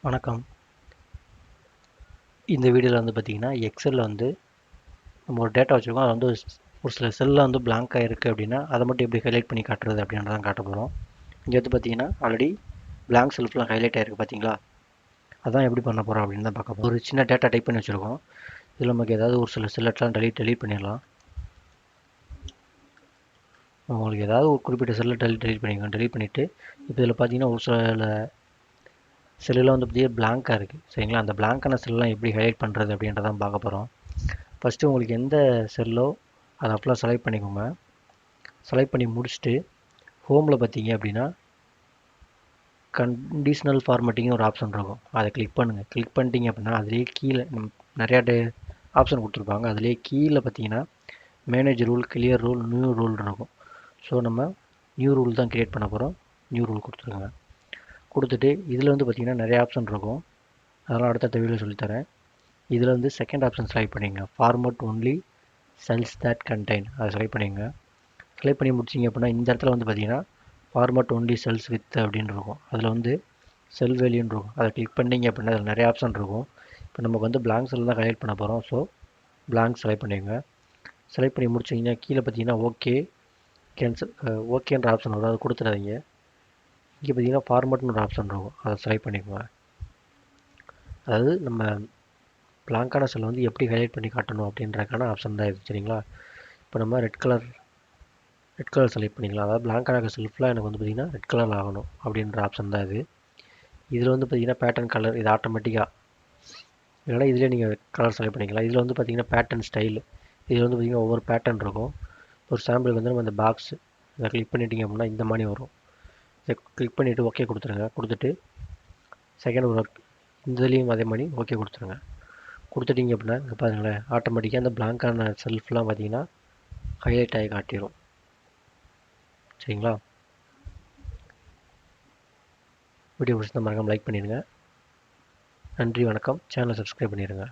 வணக்கம். இந்த வீடியோவில் வந்து பார்த்தீங்கன்னா எக்ஸலில் வந்து நம்ம ஒரு டேட்டா வச்சுருக்கோம். அது வந்து ஒரு சில செல்லில் வந்து பிளாங்காக இருக்குது அப்படின்னா அதை மட்டும் எப்படி ஹைலைட் பண்ணி காட்டுறது அப்படின்றதான் காட்ட போகிறோம். இங்கே வந்து பார்த்தீங்கன்னா ஆல்ரெடி பிளாங்க் செல்ஃப்லாம் ஹைலைட் ஆகிருக்கு பார்த்தீங்களா? அதான் எப்படி பண்ண போகிறோம் அப்படின்னு தான் பார்க்க போகிறோம். ஒரு சின்ன டேட்டா டைப் பண்ணி வச்சுருக்கோம். இதில் நமக்கு ஏதாவது ஒரு சில செல்லட்லாம் டெலீட் பண்ணிடலாம். உங்களுக்கு ஏதாவது ஒரு குறிப்பிட்ட செல்லை டெலீட் பண்ணிக்கோங்க. டெலீட் பண்ணிவிட்டு இப்போ இதில் பார்த்தீங்கன்னா ஒரு சில செல்லில் வந்து பார்த்தீங்கன்னா பிளாங்காக இருக்குது. சரிங்களா? அந்த பிளாங்கான செல்லாம் எப்படி ஹைலைட் பண்ணுறது அப்படின்றதான் பார்க்க போகிறோம். ஃபஸ்ட்டு உங்களுக்கு எந்த செல்லோ அதை அப்பெல்லாம் செலக்ட் பண்ணிக்கோங்க. செலக்ட் பண்ணி முடிச்சுட்டு ஹோமில் பார்த்தீங்க அப்படின்னா கண்டிஷ்னல் ஃபார்மேட்டிங்னு ஒரு ஆப்ஷன் இருக்கும். அதை கிளிக் பண்ணுங்கள். கிளிக் பண்ணிட்டீங்க அப்படின்னா அதுலேயே கீழே நிறையா ஆப்ஷன் கொடுத்துருப்பாங்க. அதுலேயே கீழே பார்த்தீங்கன்னா manage rule, clear rule, new rule இருக்கும். ஸோ நம்ம நியூ ரூல் தான் க்ரியேட் பண்ண போகிறோம். நியூ ரூல் கொடுத்துருங்க. கொடுத்துட்டு இதில் வந்து பார்த்திங்கன்னா நிறைய ஆப்ஷன் இருக்கும். அதெல்லாம் அடுத்த வீடியோவில் சொல்லித்தரேன். இதில் வந்து செகண்ட் ஆப்ஷன் செலக்ட் பண்ணிங்க. Format only cells that contain அதை செலக்ட் பண்ணிங்க. செலக்ட் பண்ணி முடிச்சிங்க அப்படின்னா இந்த இடத்துல வந்து பார்த்தீங்கன்னா ஃபார்மட் ஒன்லி செல்ஸ் வித் அப்படின்னு இருக்கும். அதில் வந்து செல் வேல்யூன்னு இருக்கும். அதை கிளிக் பண்ணிங்க அப்படின்னா அதில் நிறைய ஆப்ஷன் இருக்கும். இப்போ நமக்கு வந்து பிளாங்க் செல் தான் ஹைலைட் பண்ண போகிறோம். ஸோ பிளாங்க் செலக்ட் பண்ணிங்க. செலக்ட் பண்ணி முடிச்சிங்கன்னா கீழே பார்த்தீங்கன்னா ஓகே கேன்சல் ஓகேன்ற ஆப்ஷன் வரும். அதை கொடுத்துடாதீங்க. இங்கே பார்த்தீங்கன்னா ஃபார்மட்னு ஒரு ஆப்ஷன் இருக்கும். அதை செலக்ட் பண்ணிக்கோங்க. அதாவது நம்ம பிளாங்கான செல் வந்து எப்படி ஹைலைட் பண்ணி காட்டணும் அப்படின்றக்கான ஆப்ஷன் தான் இது. சரிங்களா? இப்போ நம்ம ரெட் கலர் செலக்ட் பண்ணிக்கலாம். அதாவது பிளாங்கான செல்ஃப்லாம் எனக்கு வந்து பார்த்திங்கன்னா ரெட் கலர் ஆகணும் அப்படின்ற ஆப்ஷன் தான் இது. இதில் வந்து பார்த்திங்கன்னா பேட்டர்ன் கலர் இது ஆட்டோமேட்டிக்காக இல்லைனா இதிலே நீங்கள் கலர் செலக்ட் பண்ணிக்கலாம். இதில் வந்து பார்த்திங்கன்னா பேட்டர்ன் ஸ்டைல் இதில் வந்து பார்த்திங்கன்னா ஒவ்வொரு பேட்டர்ன் இருக்கும். ஒரு சாம்பிளுக்கு வந்து நம்ம இந்த பாக்ஸ் இதை கிளிக் பண்ணிட்டீங்க அப்படின்னா இந்த மாதிரி வரும். இதை கிளிக் பண்ணிவிட்டு ஓகே கொடுத்துருங்க. கொடுத்துட்டு செகண்ட் ஒர்க் இந்த இதுலேயும் அதே மாதிரி ஓகே கொடுத்துருங்க. கொடுத்துட்டிங்க அப்படின்னா இங்கே பாருங்களேன் ஆட்டோமேட்டிக்காக அந்த பிளாங்கான செல்ஃப்லாம் பார்த்திங்கன்னா ஹைலைட் ஆகி காட்டிடும். சரிங்களா? வீடியோ பிடிச்சிருந்தா மறக்காம லைக் பண்ணிடுங்க. நன்றி, வணக்கம். சேனலை சப்ஸ்கிரைப் பண்ணிடுங்க.